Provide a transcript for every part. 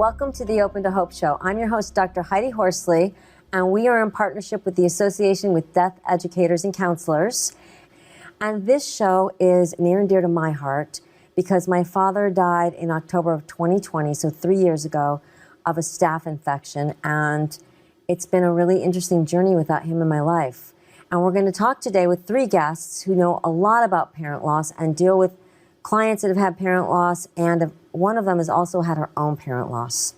Welcome to the Open to Hope Show. I'm your host, Dr. Heidi Horsley, and we are in partnership with the Association with Deaf Educators and Counselors. And this show is near and dear to my heart because my father died in October of 2020, so 3 years ago, of a staph infection. And it's been a really interesting journey without him in my life. And we're going to talk today with three guests who know a lot about parent loss and deal with clients that have had parent loss, and one of them has also had her own parent loss.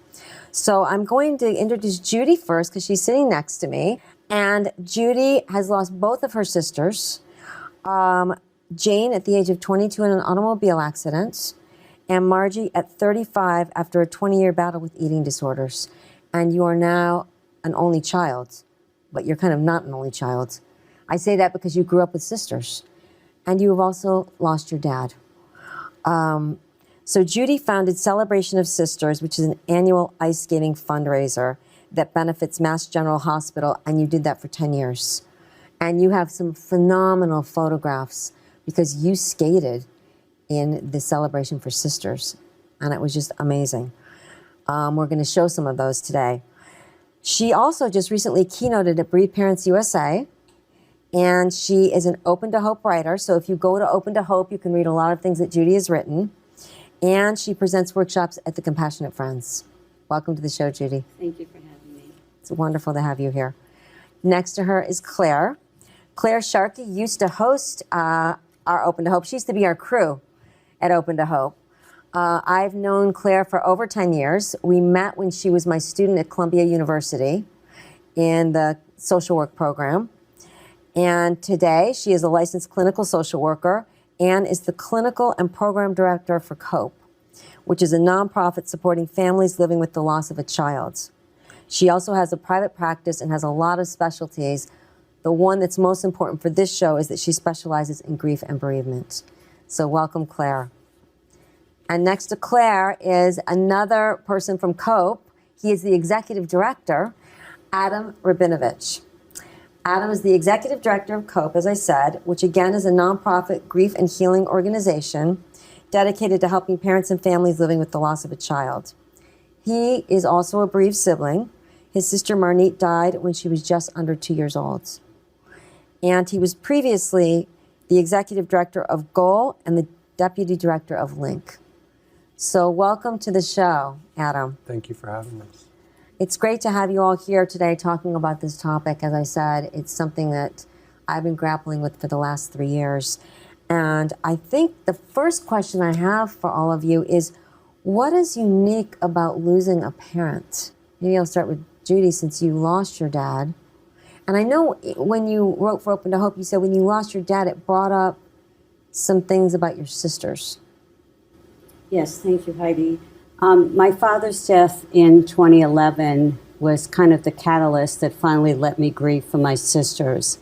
So I'm going to introduce Judy first because she's sitting next to me. And Judy has lost both of her sisters. Jane at the age of 22 in an automobile accident, and Margie at 35 after a 20-year battle with eating disorders. And you are now an only child, but you're kind of not an only child. I say that because you grew up with sisters, and you have also lost your dad. So Judy founded Celebration of Sisters, which is an annual ice skating fundraiser that benefits Mass General Hospital, and you did that for 10 years. And you have some phenomenal photographs because you skated in the Celebration for Sisters, and it was just amazing. We're going to show some of those today. She also just recently keynoted at Bereaved Parents USA, and she is an Open to Hope writer. So if you go to Open to Hope, you can read a lot of things that Judy has written. And she presents workshops at the Compassionate Friends. Welcome to the show, Judy. Thank you for having me. It's wonderful to have you here. Next to her is Claire. Claire Sharkey used to host our Open to Hope. She used to be our crew at Open to Hope. I've known Claire for over 10 years. We met when she was my student at Columbia University in the social work program. And today, she is a licensed clinical social worker and is the clinical and program director for COPE, which is a nonprofit supporting families living with the loss of a child. She also has a private practice and has a lot of specialties. The one that's most important for this show is that she specializes in grief and bereavement. So welcome, Claire. And next to Claire is another person from COPE. He is the executive director, Adam Rabinovich. Adam is the executive director of COPE, as I said, which again is a nonprofit grief and healing organization dedicated to helping parents and families living with the loss of a child. He is also a bereaved sibling. His sister Marnit died when she was just under 2 years old. And he was previously the executive director of Goal and the deputy director of Link. So welcome to the show, Adam. Thank you for having us. It's great to have you all here today talking about this topic. As I said, it's something that I've been grappling with for the last 3 years. And I think the first question I have for all of you is, what is unique about losing a parent? Maybe I'll start with Judy, since you lost your dad. And I know when you wrote for Open to Hope, you said when you lost your dad, it brought up some things about your sisters. Yes, thank you, Heidi. My father's death in 2011 was kind of the catalyst that finally let me grieve for my sisters.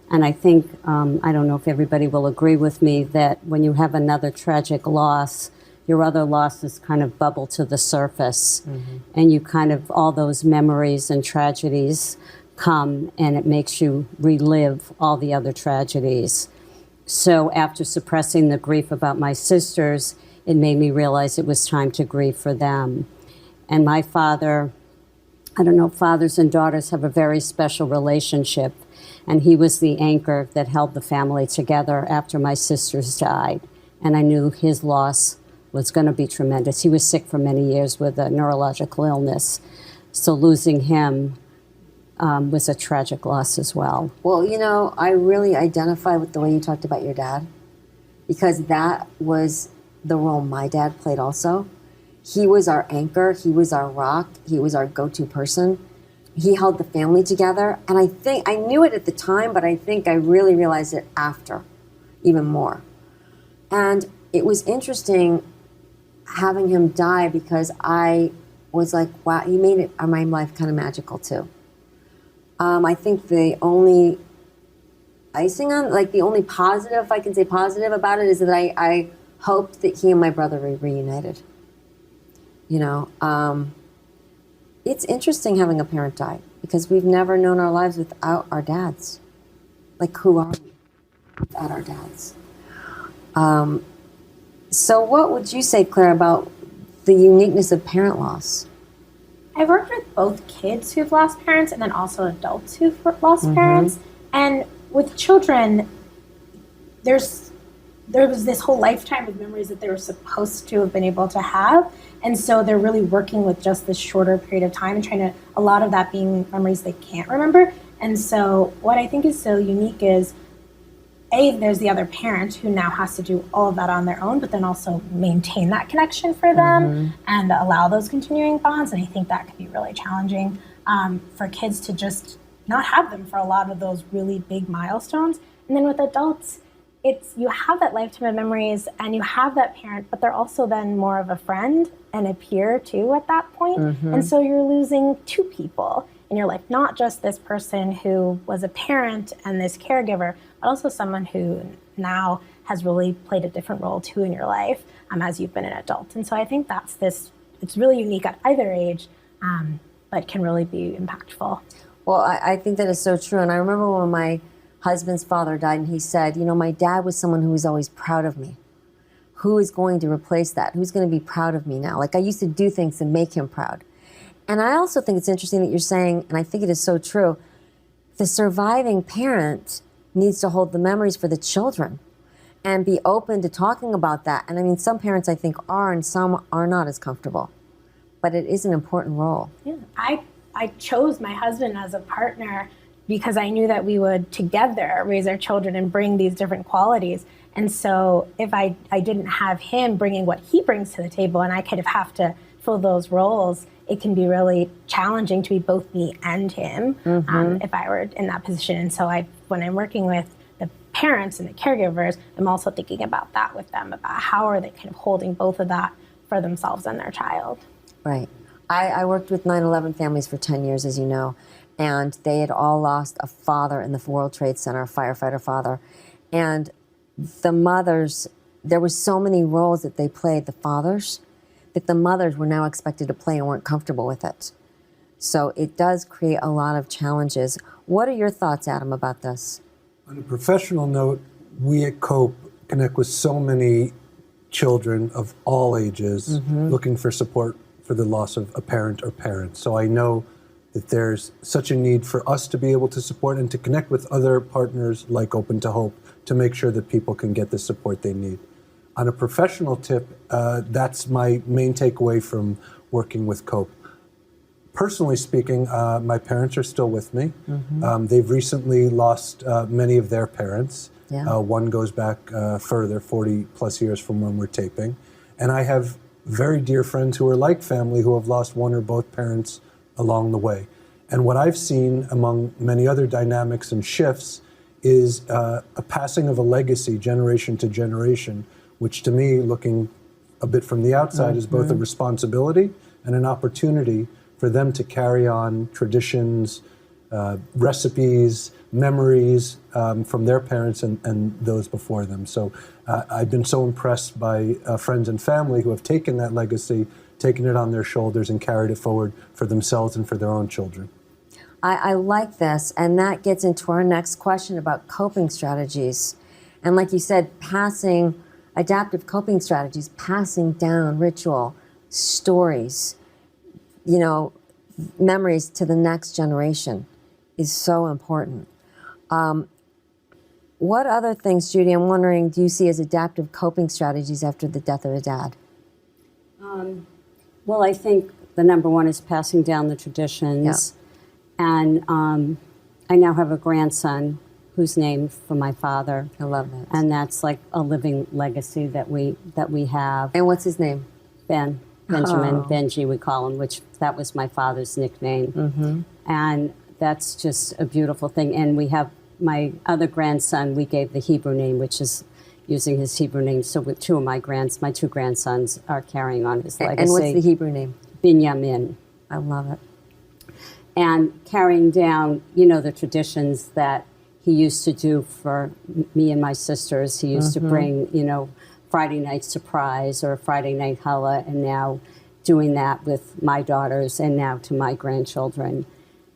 And I think, I don't know if everybody will agree with me, that when you have another tragic loss, your other losses kind of bubble to the surface. Mm-hmm. And you kind of, all those memories and tragedies come, and it makes you relive all the other tragedies. So after suppressing the grief about my sisters, it made me realize it was time to grieve for them. And my father, I don't know, fathers and daughters have a very special relationship, and he was the anchor that held the family together after my sisters died. And I knew his loss was going to be tremendous. He was sick for many years with a neurological illness, so losing him was a tragic loss as well. Well, you know, I really identify with the way you talked about your dad, because that was the role my dad played also. He was our anchor, he was our rock, he was our go-to person. He held the family together, and I think, I knew it at the time, but I think I really realized it after, even more. And it was interesting having him die because I was like, wow, he made it, my life kind of magical too. I think the only icing on, like the only positive, if I can say positive about it, is that I hoped that he and my brother were reunited. You know, it's interesting having a parent die because we've never known our lives without our dads. Like, who are we without our dads? So what would you say, Claire, about the uniqueness of parent loss? I've worked with both kids who've lost parents and then also adults who've lost parents. And with children, there was this whole lifetime of memories that they were supposed to have been able to have. And so they're really working with just this shorter period of time and trying to, a lot of that being memories they can't remember. And so what I think is so unique is, there's the other parent who now has to do all of that on their own, but then also maintain that connection for them and allow those continuing bonds. And I think that can be really challenging for kids to just not have them for a lot of those really big milestones. And then with adults, you have that lifetime of memories and you have that parent, but they're also then more of a friend and a peer too at that point. And so you're losing two people in your life, not just this person who was a parent and this caregiver, but also someone who now has really played a different role too in your life as you've been an adult. And so I think it's really unique at either age, but can really be impactful. Well, I think that is so true. And I remember when my husband's father died and he said, my dad was someone who was always proud of me. Who is going to replace that? Who's going to be proud of me now? Like I used to do things to make him proud. And I also think it's interesting that you're saying, and I think it is so true, the surviving parent needs to hold the memories for the children and be open to talking about that. And I mean, some parents I think are and some are not as comfortable, but it is an important role. Yeah, I chose my husband as a partner because I knew that we would together raise our children and bring these different qualities. And so if I didn't have him bringing what he brings to the table and I kind of have to fill those roles, it can be really challenging to be both me and him if I were in that position. And so when I'm working with the parents and the caregivers, I'm also thinking about that with them, about how are they kind of holding both of that for themselves and their child. Right. I worked with 9/11 families for 10 years, as you know, and they had all lost a father in the World Trade Center, a firefighter father. And the mothers, there were so many roles that they played, the fathers, that the mothers were now expected to play and weren't comfortable with it. So it does create a lot of challenges. What are your thoughts, Adam, about this? On a professional note, we at COPE connect with so many children of all ages looking for support for the loss of a parent or parents. So I know that there's such a need for us to be able to support and to connect with other partners like Open to Hope to make sure that people can get the support they need. On a professional tip, that's my main takeaway from working with COPE. Personally speaking, my parents are still with me. They've recently lost many of their parents. Yeah. One goes back further, 40 plus years from when we're taping. And I have very dear friends who are like family who have lost one or both parents along the way. And what I've seen among many other dynamics and shifts is a passing of a legacy generation to generation, which to me, looking a bit from the outside, is both a responsibility and an opportunity for them to carry on traditions, recipes, memories from their parents and those before them. So I've been so impressed by friends and family who have taken that legacy, taken it on their shoulders and carried it forward for themselves and for their own children. I like this, and that gets into our next question about coping strategies. And like you said, adaptive coping strategies, passing down ritual, stories, memories to the next generation is so important. What other things, Judy, I'm wondering, do you see as adaptive coping strategies after the death of a dad? Well, I think the number one is passing down the traditions. Yeah. And I now have a grandson who's named for my father. I love that. And that's like a living legacy that we have. And what's his name? Benjamin, Benji we call him, which that was my father's nickname. And that's just a beautiful thing. And we have my other grandson, we gave the Hebrew name, which is using his Hebrew name. So with my two grandsons are carrying on his legacy. And what's the Hebrew name? Binyamin. I love it. And carrying down, the traditions that he used to do for me and my sisters. He used to bring, Friday night surprise or Friday night challah, and now doing that with my daughters and now to my grandchildren.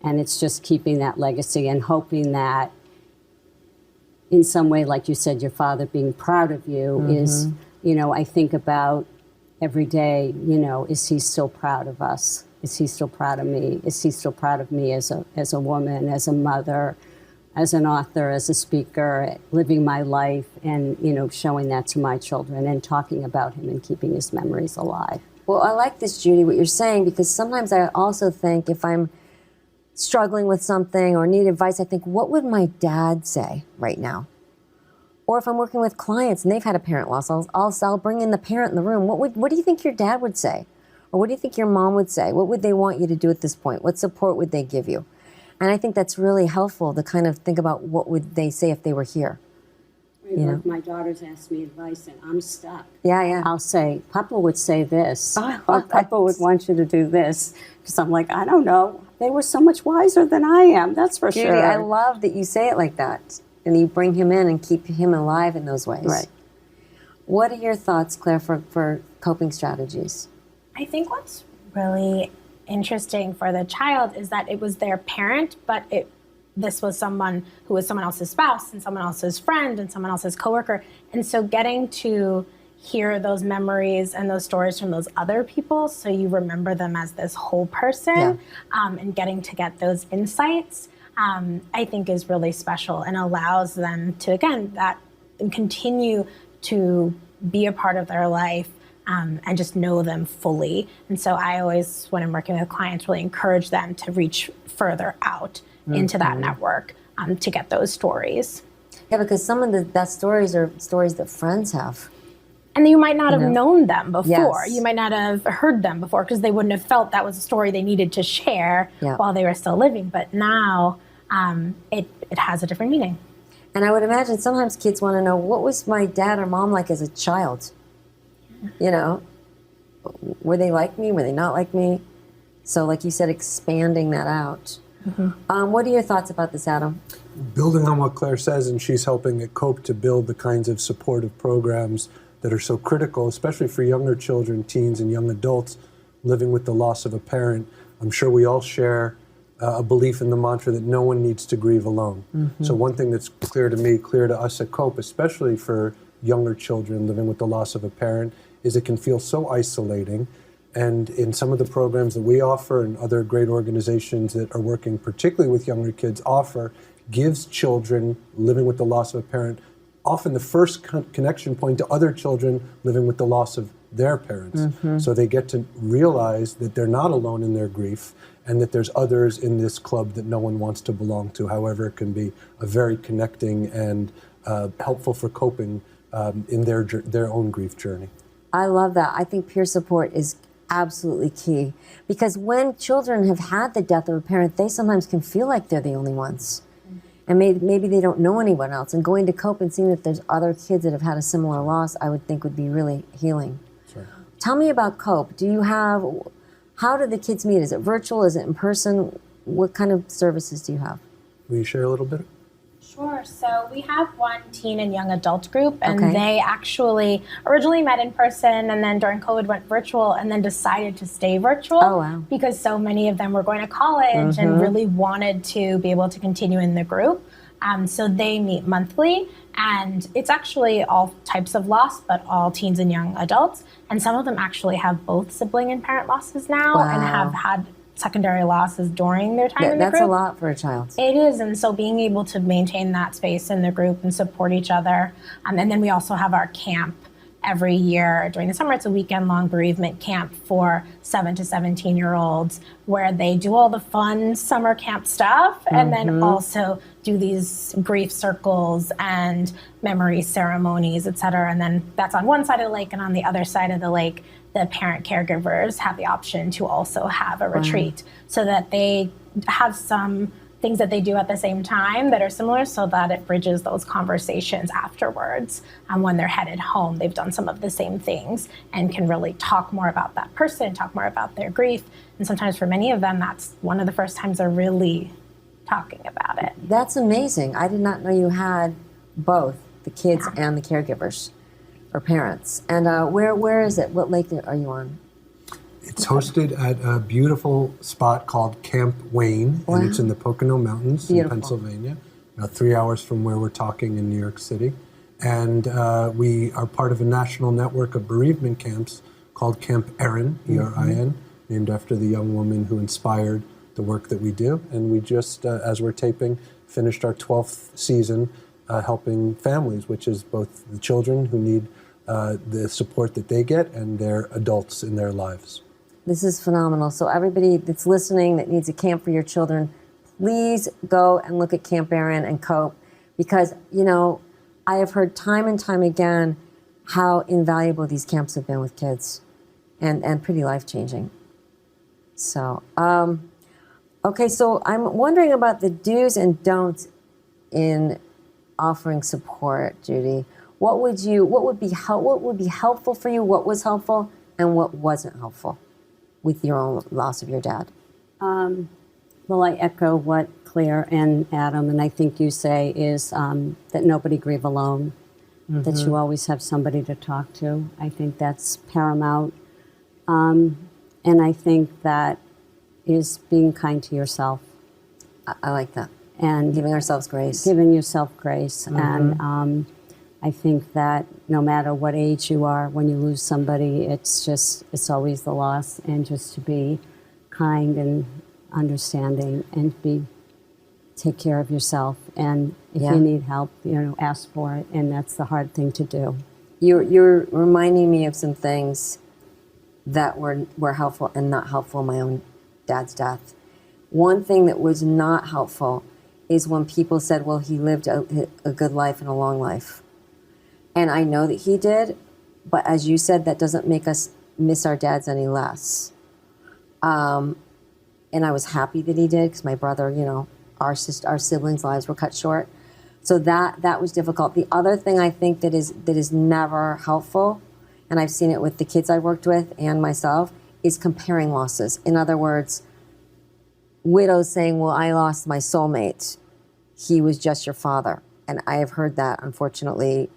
And it's just keeping that legacy and hoping that in some way, like you said, your father being proud of you is, I think about every day, is he still proud of us? Is he still proud of me? Is he still proud of me as a woman, as a mother, as an author, as a speaker, living my life and, showing that to my children and talking about him and keeping his memories alive. Well, I like this, Judy, what you're saying, because sometimes I also think if I'm struggling with something or need advice, I think, what would my dad say right now? Or if I'm working with clients and they've had a parent loss, I'll bring in the parent in the room. What do you think your dad would say? Or what do you think your mom would say? What would they want you to do at this point? What support would they give you? And I think that's really helpful to kind of think about what would they say if they were here. If my daughters ask me advice and I'm stuck, Yeah. I'll say, Papa would say this. Oh, Or Papa would want you to do this. Because I'm like, I don't know. They were so much wiser than I am, that's for Judy, sure. I love that you say it like that. And you bring him in and keep him alive in those ways. Right. What are your thoughts, Claire, for coping strategies? I think what's really interesting for the child is that it was their parent, but this was someone who was someone else's spouse and someone else's friend and someone else's coworker. And so getting to hear those memories and those stories from those other people, so you remember them as this whole person, and getting to get those insights, I think is really special and allows them to, again, continue to be a part of their life. And just know them fully. And so I always, when I'm working with clients, really encourage them to reach further out into that network to get those stories. Yeah, because some of the best stories are stories that friends have. And you might not have known them before. Yes. You might not have heard them before because they wouldn't have felt that was a story they needed to share while they were still living. But now it has a different meaning. And I would imagine sometimes kids want to know, what was my dad or mom like as a child? Were they like me? Were they not like me? So like you said, expanding that out. What are your thoughts about this, Adam? Building on what Claire says, and she's helping at COPE to build the kinds of supportive programs that are so critical, especially for younger children, teens, and young adults living with the loss of a parent. I'm sure we all share a belief in the mantra that no one needs to grieve alone. So one thing that's clear to me, clear to us at COPE, especially for younger children living with the loss of a parent, is it can feel so isolating. And in some of the programs that we offer and other great organizations that are working particularly with younger kids offer, gives children living with the loss of a parent often the first connection point to other children living with the loss of their parents. So they get to realize that they're not alone in their grief and that there's others in this club that no one wants to belong to. However, it can be a very connecting and helpful for coping in their own grief journey. I love that. I think peer support is absolutely key, because when children have had the death of a parent, they sometimes can feel like they're the only ones. And maybe they don't know anyone else. And going to COPE and seeing that there's other kids that have had a similar loss, I would think would be really healing. Sure. Tell me about COPE. How do the kids meet? Is it virtual? Is it in person? What kind of services do you have? Will you share a little bit? Sure. So we have one teen and young adult group, and Okay. they actually originally met in person, and then during COVID went virtual, and then decided to stay virtual. Oh, wow. Because so many of them were going to college and really wanted to be able to continue in the group. So they meet monthly, and it's actually all types of loss, but all teens and young adults. And some of them actually have both sibling and parent losses now, and Wow. have had secondary losses during their time in the That's group. a lot for a child. It is, and so being able to maintain that space in the group and support each other. And then we also have our camp every year during the summer. It's a weekend-long bereavement camp for 7 to 17-year-olds where they do all the fun summer camp stuff and then also do these grief circles and memory ceremonies, et cetera. And then that's on one side of the lake, and on the other side of the lake, the parent caregivers have the option to also have a retreat so that they have some things that they do at the same time that are similar, so that it bridges those conversations afterwards. When they're headed home, they've done some of the same things and can really talk more about that person, talk more about their grief. And sometimes for many of them, that's one of the first times they're really talking about it. That's amazing. I did not know you had both the kids and the caregivers or parents. And where is it? What lake are you on? It's hosted at a beautiful spot called Camp Wayne, and it's in the Pocono Mountains in Pennsylvania, about 3 hours from where we're talking in New York City. And we are part of a national network of bereavement camps called Camp Erin, E-R-I-N, named after the young woman who inspired the work that we do. And we just, as we're taping, finished our 12th season helping families, which is both the children who need the support that they get and their adults in their lives. This is phenomenal. So everybody that's listening that needs a camp for your children, please go and look at Camp Aaron and Cope, because, you know, I have heard time and time again how invaluable these camps have been with kids, and pretty life-changing. So, okay, so I'm wondering about the do's and don'ts in offering support, Judy. What would be helpful for you? What was helpful and what wasn't helpful with your own loss of your dad? Well, I echo what Claire and Adam, and I think you say, is that nobody grieve alone, that you always have somebody to talk to. I think that's paramount. And I think that is being kind to yourself. I like that. And Giving ourselves grace. giving yourself grace. And I think that no matter what age you are, when you lose somebody, it's always the loss, and just to be kind and understanding and take care of yourself. And if Yeah. you need help, ask for it. And that's the hard thing to do. You're reminding me of some things that were helpful and not helpful in my own dad's death. One thing that was not helpful is when people said, well, he lived a good life and a long life. And I know that he did, but as you said, that doesn't make us miss our dads any less. And I was happy that he did, because my brother, our siblings' lives were cut short. So that was difficult. The other thing I think that is never helpful, and I've seen it with the kids I worked with and myself, is comparing losses. In other words, widows saying, well, I lost my soulmate. He was just your father. And I have heard that, unfortunately,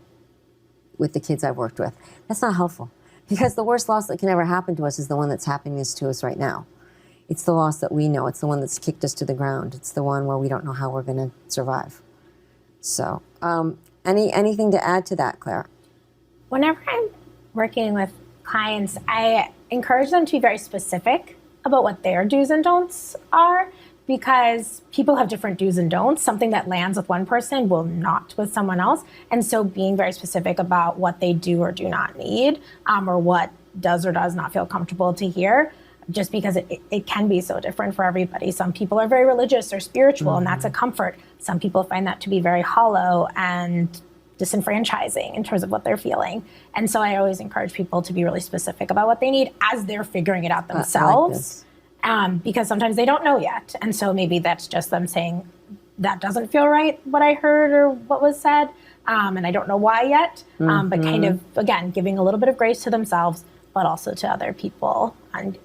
with the kids I've worked with. That's not helpful, because the worst loss that can ever happen to us is the one that's happening to us right now. It's the loss that we know. It's the one that's kicked us to the ground. It's the one where we don't know how we're going to survive. So, anything to add to that, Claire? Whenever I'm working with clients, I encourage them to be very specific about what their do's and don'ts are, because people have different do's and don'ts. Something that lands with one person will not with someone else. And so being very specific about what they do or do not need, or what does or does not feel comfortable to hear, just because it can be so different for everybody. Some people are very religious or spiritual, and that's a comfort. Some people find that to be very hollow and disenfranchising in terms of what they're feeling. And so I always encourage people to be really specific about what they need as they're figuring it out themselves. Because sometimes they don't know yet. And so maybe that's just them saying, that doesn't feel right, what I heard or what was said, and I don't know why yet. But kind of, again, giving a little bit of grace to themselves, but also to other people. And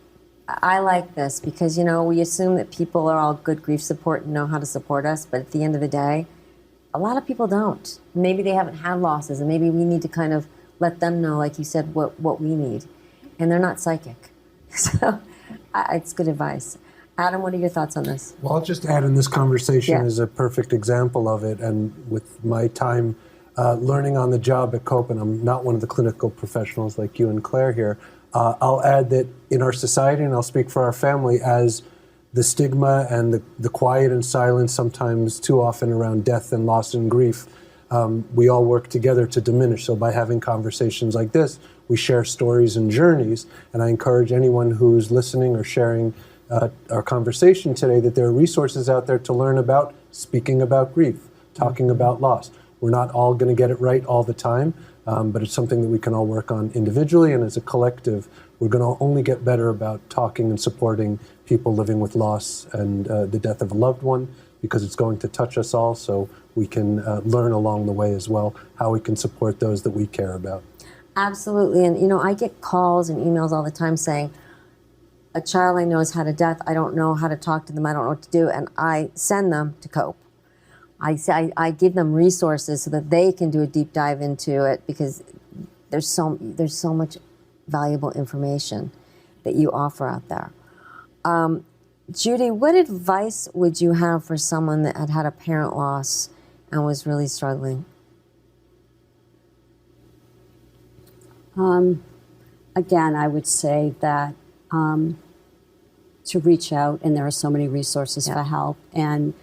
I like this because, we assume that people are all good grief support and know how to support us, but at the end of the day, a lot of people don't. Maybe they haven't had losses, and maybe we need to kind of let them know, like you said, what we need. And they're not psychic. So it's good advice. Adam, what are your thoughts on this? Well, I'll just add in this conversation Yeah. is a perfect example of it. And with my time learning on the job at Cope, and I'm not one of the clinical professionals like you and Claire here, I'll add that in our society, and I'll speak for our family, as the stigma and the quiet and silence sometimes too often around death and loss and grief, we all work together to diminish. So by having conversations like this, we share stories and journeys. And I encourage anyone who's listening or sharing our conversation today that there are resources out there to learn about speaking about grief, talking about loss. We're not all going to get it right all the time, but it's something that we can all work on individually, and as a collective, we're going to only get better about talking and supporting people living with loss and the death of a loved one, because it's going to touch us all, so we can learn along the way as well how we can support those that we care about. Absolutely. And, I get calls and emails all the time saying, a child I know has had a death. I don't know how to talk to them. I don't know what to do. And I send them to Cope. I give them resources so that they can do a deep dive into it, because there's so much valuable information that you offer out there. Judy, what advice would you have for someone that had a parent loss and was really struggling? Again, I would say that to reach out, and there are so many resources for help. And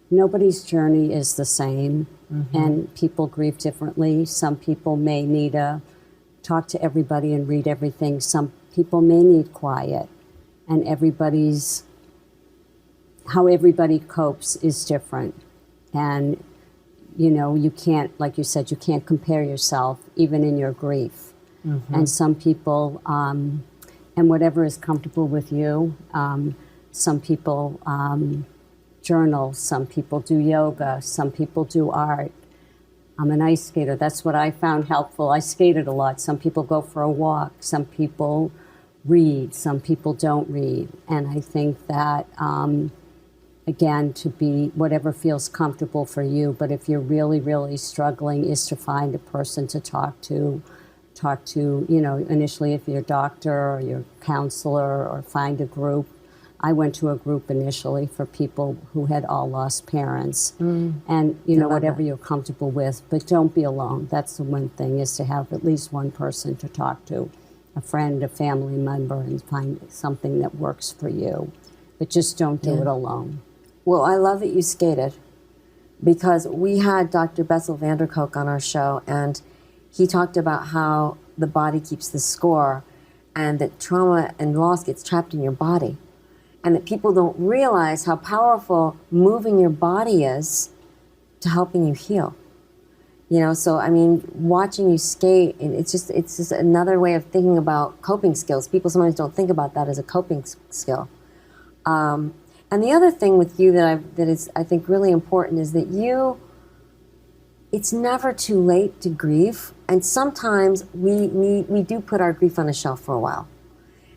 nobody's journey is the same, and people grieve differently. Some people may need to talk to everybody and read everything. Some people may need quiet, and how everybody copes is different. And you can't, like you said, you can't compare yourself even in your grief. And some people, and whatever is comfortable with you, some people journal, some people do yoga, some people do art. I'm an ice skater. That's what I found helpful. I skated a lot. Some people go for a walk. Some people read. Some people don't read. And I think that, again, to be whatever feels comfortable for you. But if you're really, really struggling, is to find a person to talk to, initially if you're a doctor or your counselor, or find a group. I went to a group initially for people who had all lost parents. And, whatever you're comfortable with, but don't be alone. That's the one thing, is to have at least one person to talk to, a friend, a family member, and find something that works for you. But just don't do it alone. Well, I love that you skated, because we had Dr. Bessel van der Kolk on our show, and he talked about how the body keeps the score, and that trauma and loss gets trapped in your body, and that people don't realize how powerful moving your body is to helping you heal. So I mean, watching you skate, it's just another way of thinking about coping skills. People sometimes don't think about that as a coping skill. And the other thing with you that is I think really important is that it's never too late to grieve. And sometimes we do put our grief on a shelf for a while,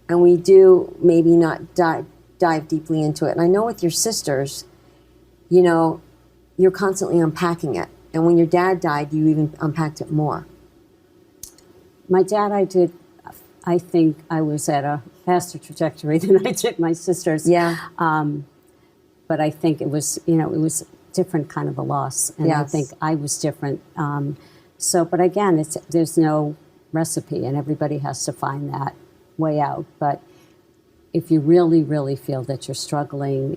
and we do maybe not dive deeply into it. And I know with your sisters, you're constantly unpacking it. And when your dad died, you even unpacked it more. My dad, I think I was at a faster trajectory than I did my sisters. Yeah. But I think it was different kind of a loss. And I think I was different. But again, there's no recipe, and everybody has to find that way out. But if you really, really feel that you're struggling,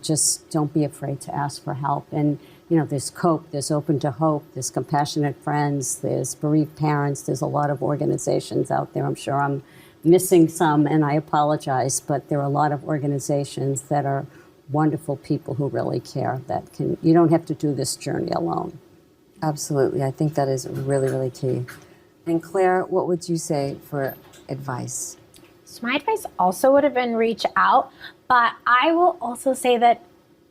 just don't be afraid to ask for help. And, there's COPE, there's Open to Hope, there's Compassionate Friends, there's Bereaved Parents, there's a lot of organizations out there. I'm sure I'm missing some, and I apologize, but there are a lot of organizations that are wonderful people who really care, you don't have to do this journey alone. Absolutely. I think that is really, really key. And Claire, what would you say for advice? So my advice also would have been reach out, but I will also say that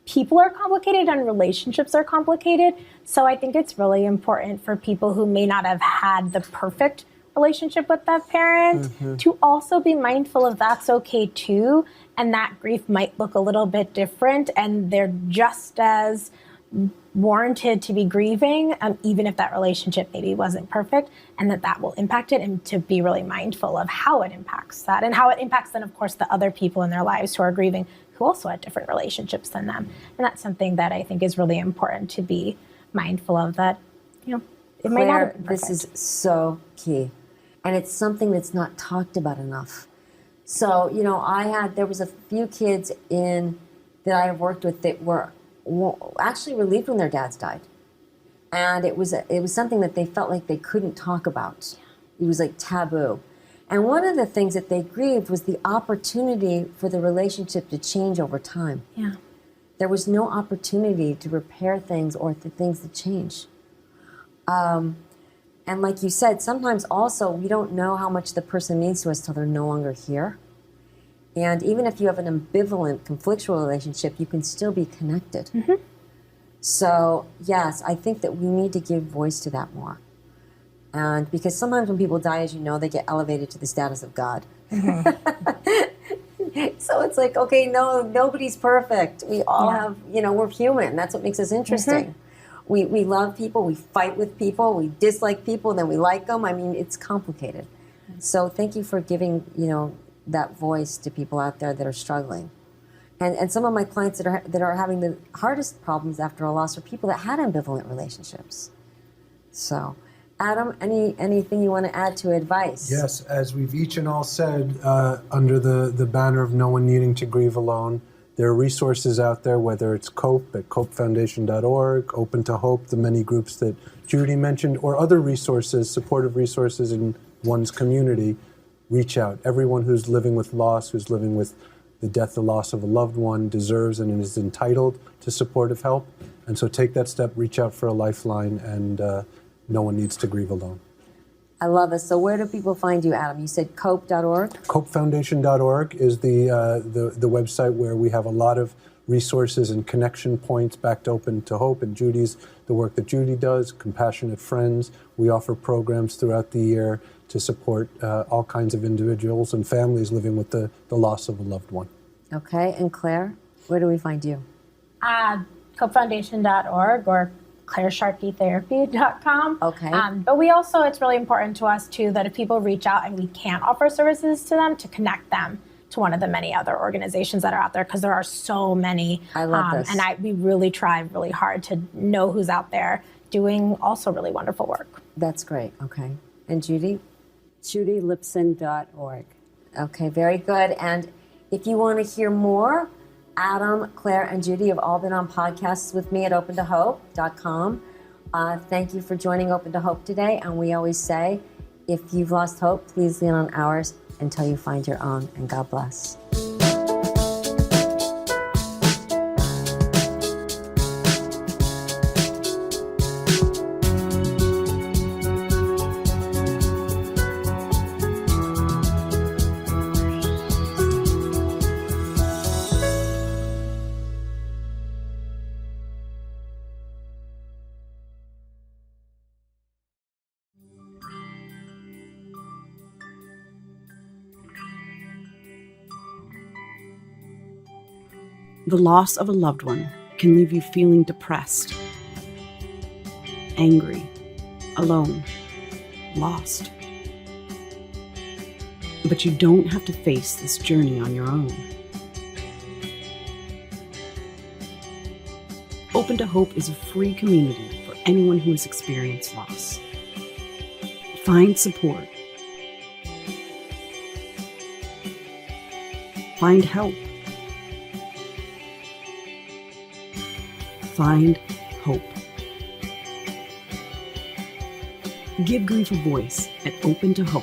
people are complicated and relationships are complicated. So I think it's really important for people who may not have had the perfect relationship with that parent to also be mindful of that's okay too. And that grief might look a little bit different, and they're just as warranted to be grieving, even if that relationship maybe wasn't perfect, and that will impact it, and to be really mindful of how it impacts that, and how it impacts then, of course, the other people in their lives who are grieving, who also had different relationships than them. And that's something that I think is really important to be mindful of, that, it might not have been perfect. This is so key. And it's something that's not talked about enough. So, there was a few kids that I have worked with that were actually relieved when their dads died. And it was something that they felt like they couldn't talk about. It was like taboo. And one of the things that they grieved was the opportunity for the relationship to change over time. Yeah. There was no opportunity to repair things or the things to change. And like you said, sometimes also we don't know how much the person means to us till they're no longer here. And even if you have an ambivalent, conflictual relationship, you can still be connected. So yes, I think that we need to give voice to that more. And because sometimes when people die, as you know, they get elevated to the status of God. So it's like, okay, no, nobody's perfect. We all have, we're human. That's what makes us interesting. We love people, we fight with people, we dislike people, then we like them. I mean, it's complicated. So thank you for giving, that voice to people out there that are struggling. And some of my clients that are having the hardest problems after a loss are people that had ambivalent relationships. So Adam, anything you want to add to advice? Yes, as we've each and all said, under the banner of no one needing to grieve alone, there are resources out there, whether it's COPE at copefoundation.org, Open to Hope, the many groups that Judy mentioned, or other resources, supportive resources in one's community. Reach out. Everyone who's living with loss, who's living with the death or loss of a loved one, deserves and is entitled to supportive help. And so take that step, reach out for a lifeline, and no one needs to grieve alone. I love it. So where do people find you, Adam? You said cope.org? Copefoundation.org is the website where we have a lot of resources and connection points back to Open to Hope and Judy's, the work that Judy does, Compassionate Friends. We offer programs throughout the year to support all kinds of individuals and families living with the loss of a loved one. Okay. And Claire, where do we find you? copefoundation.org or clairesharkeytherapy.com. Okay. But we also, it's really important to us too that if people reach out and we can't offer services to them, to connect them to one of the many other organizations that are out there, because there are so many. I love this. And we really try really hard to know who's out there doing also really wonderful work. That's great. Okay. And Judy? JudyLipson.org. Okay, very good. And if you want to hear more, Adam, Claire, and Judy have all been on podcasts with me at opentohope.com. Thank you for joining Open to Hope today. And we always say, if you've lost hope, please lean on ours until you find your own. And God bless. The loss of a loved one can leave you feeling depressed, angry, alone, lost. But you don't have to face this journey on your own. Open to Hope is a free community for anyone who has experienced loss. Find support. Find help. Find hope. Give grief a voice at Open to Hope.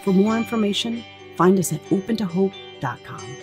For more information, find us at opentohope.com.